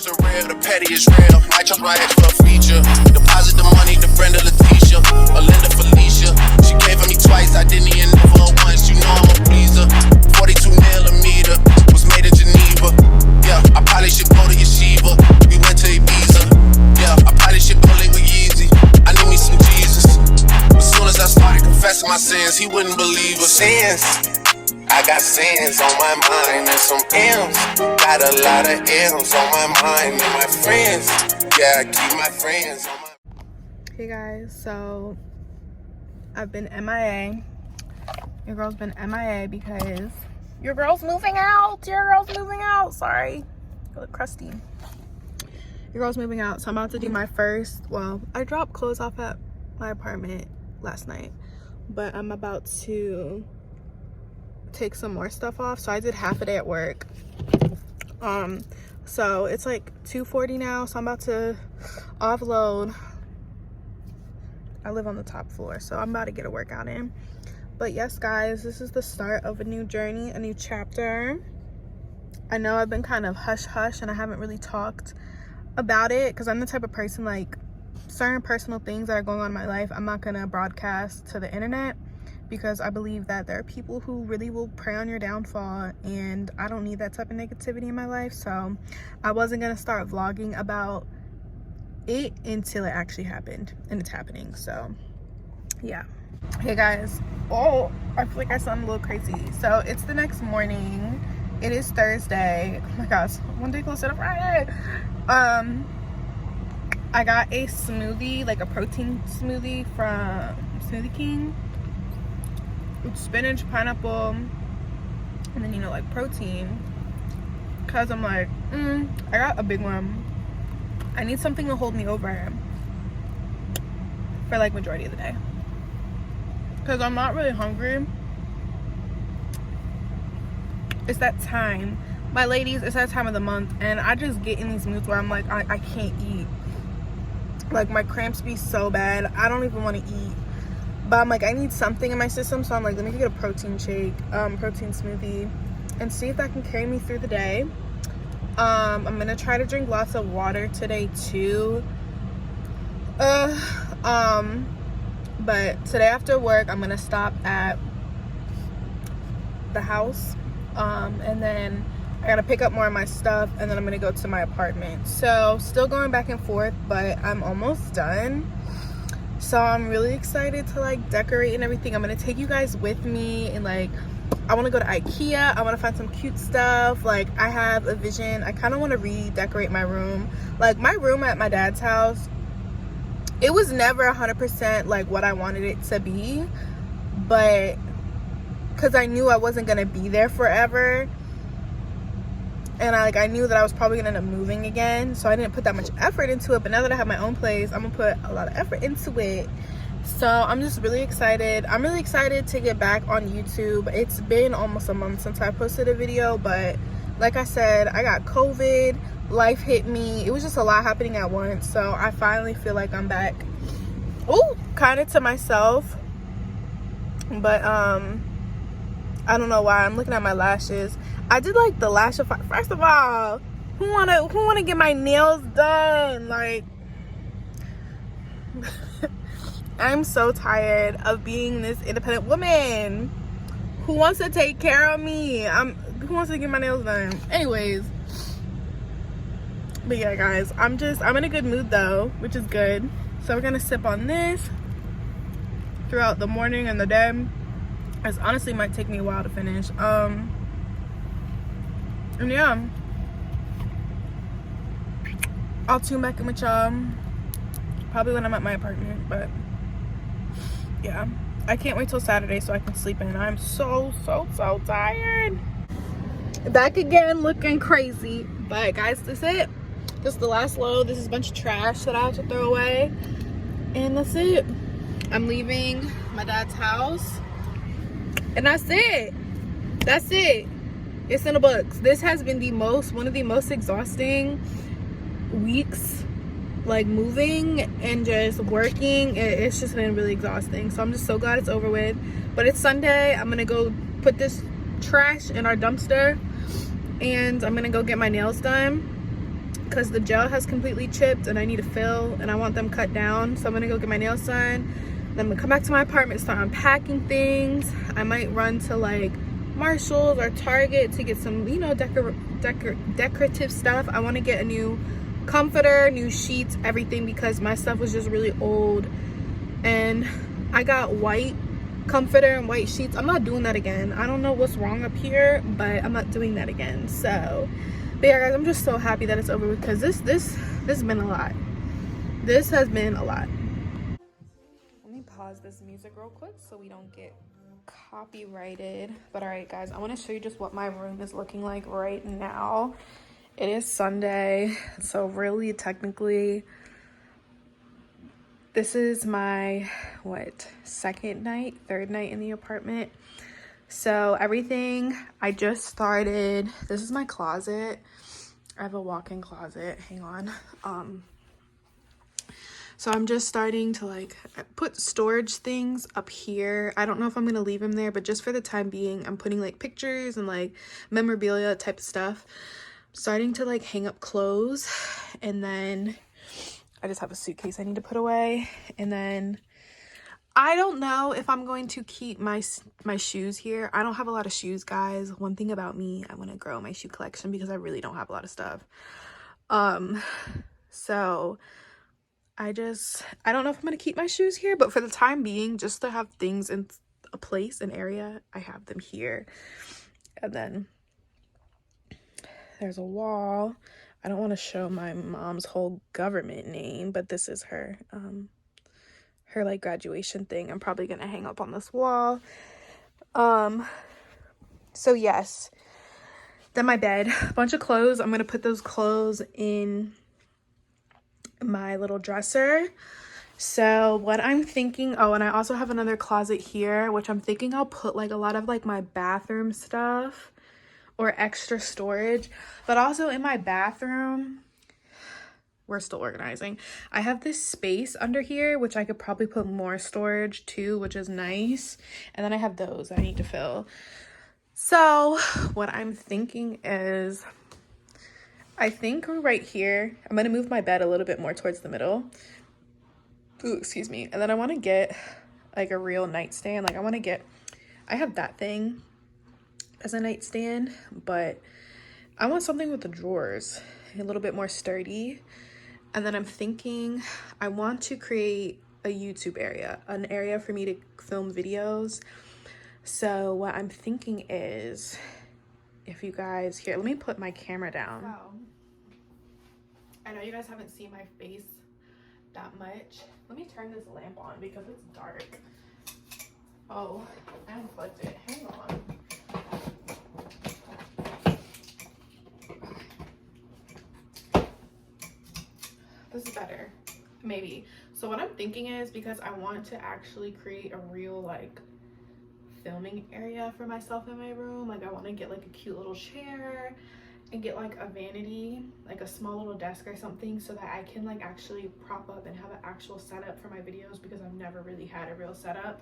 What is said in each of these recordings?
Words are real, the petty is real. Might jump right for a feature. Deposit the money to Brenda Leticia, or Linda Felicia. She gave me twice, I didn't even know her once. You know I'm a pleaser. 42 millimeter was made in Geneva. Yeah, I probably should go to Yeshiva. We went to Ibiza. Yeah, I probably should go link with Yeezy. I need me some Jesus. As soon as I started confessing my sins, he wouldn't believe us. Sins. I got sins on my mind and some M's. Got a lot of M's on my mind and my friends. Yeah, I keep my friends on my... Hey guys, so I've been MIA. Your girl's been MIA because your girl's moving out. Sorry. I look crusty. Your girl's moving out, so I'm about to do my first, well, I dropped clothes off at my apartment last night, but I'm about to take some more stuff off. So I did half a day at work. So it's like 2:40 now, so I'm about to offload. I live on the top floor, so I'm about to get a workout in. But yes guys, this is the start of a new journey, a new chapter. I know I've been kind of hush and I haven't really talked about it because I'm the type of person, like, certain personal things that are going on in my life, I'm not gonna broadcast to the internet, because I believe that there are people who really will prey on your downfall, and I don't need that type of negativity in my life. So I wasn't gonna start vlogging about it until it actually happened, and it's happening. So yeah. Hey guys, oh, I feel like I sound a little crazy. So it's the next morning. It is Thursday. Oh my gosh, one day closer to Friday. I got a smoothie, like a protein smoothie from Smoothie King. With spinach, pineapple, and then, you know, like protein, because I'm like, I got a big one. I need something to hold me over for like majority of the day, because I'm not really hungry. It's that time, my ladies, it's that time of the month, and I just get in these moods where I'm like, I can't eat. Like, my cramps be so bad, I don't even want to eat. But I'm like, I need something in my system, so I'm like, let me get a protein shake, protein smoothie, and see if that can carry me through the day. I'm gonna try to drink lots of water today too. But today after work, I'm gonna stop at the house, and then I gotta pick up more of my stuff, and then I'm gonna go to my apartment. So still going back and forth, but I'm almost done. So I'm really excited to like decorate and everything. I'm gonna take you guys with me, and like, I want to go to IKEA. I want to find some cute stuff. Like, I have a vision. I kind of want to redecorate my room. Like, my room at my dad's house, it was never 100% like what I wanted it to be, but because I knew I wasn't gonna be there forever, and I knew that I was probably gonna end up moving again, so I didn't put that much effort into it. But now that I have my own place, I'm gonna put a lot of effort into it. So I'm just really excited. I'm really excited to get back on YouTube. It's been almost a month since I posted a video, but like I said, I got COVID, life hit me. It was just a lot happening at once, so I finally feel like I'm back, kind of to myself. But I don't know why I'm looking at my lashes. I did like the lashify. First of all, who wanna get my nails done? Like, I'm so tired of being this independent woman who wants to take care of me. Who wants to get my nails done? Anyways, but yeah guys, I'm in a good mood though, which is good. So we're gonna sip on this throughout the morning and the day. It honestly might take me a while to finish. And yeah, I'll tune back in with y'all probably when I'm at my apartment. But yeah, I can't wait till Saturday so I can sleep in. I'm so tired. Back again, looking crazy. But guys, this is it. This is the last load. This is a bunch of trash that I have to throw away, and that's it. I'm leaving my dad's house, and that's it. It's in the books. This has been one of the most exhausting weeks, like moving and just working. It's just been really exhausting, so I'm just so glad it's over with. But it's Sunday. I'm gonna go put this trash in our dumpster, and I'm gonna go get my nails done, because the gel has completely chipped and I need to fill and I want them cut down. So I'm gonna go get my nails done. Then I'm gonna come back to my apartment, start unpacking things. I might run to like Marshalls or Target to get some, you know, decorative stuff. I want to get a new comforter, new sheets, everything, because my stuff was just really old. And I got white comforter and white sheets. I'm not doing that again. I don't know what's wrong up here, but I'm not doing that again. So, but yeah, guys, I'm just so happy that it's over with, because this has been a lot. This has been a lot. Let me pause this music real quick so we don't get copyrighted. But all right, guys, I want to show you just what my room is looking like right now. It is Sunday, so really technically this is my third night in the apartment. So everything I just started. This is my closet. I have a walk-in closet. Hang on. So I'm just starting to like put storage things up here. I don't know if I'm gonna leave them there, but just for the time being, I'm putting like pictures and like memorabilia type of stuff. I'm starting to like hang up clothes, and then I just have a suitcase I need to put away. And then I don't know if I'm going to keep my shoes here. I don't have a lot of shoes, guys. One thing about me, I want to grow my shoe collection because I really don't have a lot of stuff. So I don't know if I'm going to keep my shoes here, but for the time being, just to have things in a place, an area, I have them here. And then there's a wall. I don't want to show my mom's whole government name, but this is her like graduation thing. I'm probably going to hang up on this wall. So yes. Then my bed, a bunch of clothes. I'm going to put those clothes in my little dresser. So what I'm thinking, oh, and I also have another closet here, which I'm thinking I'll put like a lot of like my bathroom stuff or extra storage. But also in my bathroom, we're still organizing, I have this space under here which I could probably put more storage too, which is nice. And then I have those that I need to fill. So what I'm thinking is, I think right here, I'm going to move my bed a little bit more towards the middle. Ooh, excuse me. And then I want to get like a real nightstand. Like I have that thing as a nightstand, but I want something with the drawers, a little bit more sturdy. And then I'm thinking I want to create a YouTube area, an area for me to film videos. So what I'm thinking is, if you guys, here, let me put my camera down. So, I know you guys haven't seen my face that much. Let me turn this lamp on because it's dark. Oh, I unplugged it. Hang on. This is better, maybe. So what I'm thinking is, because I want to actually create a real like filming area for myself in my room, like I want to get like a cute little chair and get like a vanity, like a small little desk or something, so that I can like actually prop up and have an actual setup for my videos, because I've never really had a real setup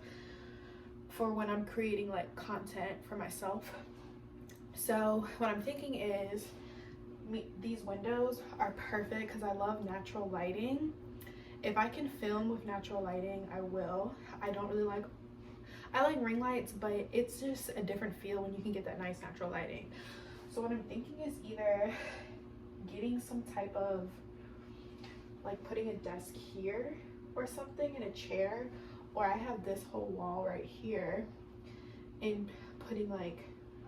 for when I'm creating like content for myself. So what I'm thinking is, these windows are perfect because I love natural lighting. If I can film with natural lighting, I will. I like ring lights, but it's just a different feel when you can get that nice natural lighting. So what I'm thinking is either getting some type of like putting a desk here or something in a chair, or I have this whole wall right here and putting like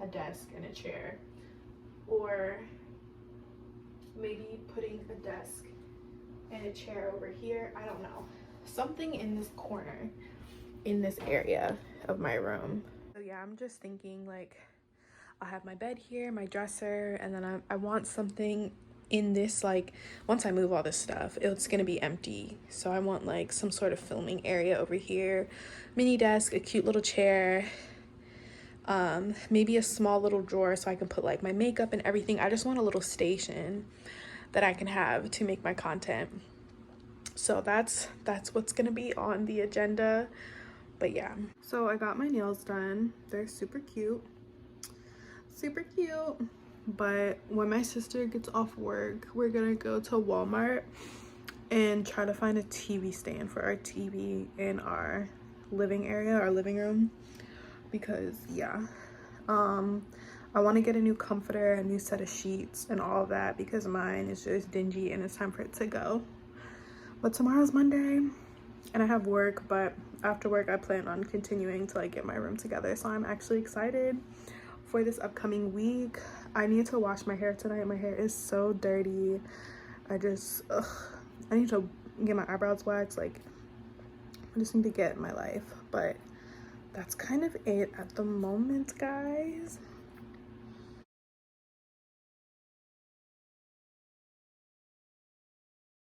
a desk and a chair, or maybe putting a desk and a chair over here. I don't know, something in this corner in this area of my room. So yeah, I'm just thinking like I'll have my bed here, my dresser, and then I want something in this, like once I move all this stuff, it's gonna be empty. So I want like some sort of filming area over here, mini desk, a cute little chair, maybe a small little drawer so I can put like my makeup and everything. I just want a little station that I can have to make my content. So that's what's gonna be on the agenda. But yeah, so I got my nails done. They're super cute, super cute. but when my sister gets off work, we're gonna go to Walmart and try to find a TV stand for our TV in our living area, our living room, because yeah, I want to get a new comforter, a new set of sheets and all of that, because mine is just dingy and it's time for it to go. But tomorrow's Monday and I have work, but after work I plan on continuing to like get my room together, so I'm actually excited for this upcoming week. I need to wash my hair tonight. My hair is so dirty. I need to get my eyebrows waxed. Like, I just need to get my life. But that's kind of it at the moment, guys.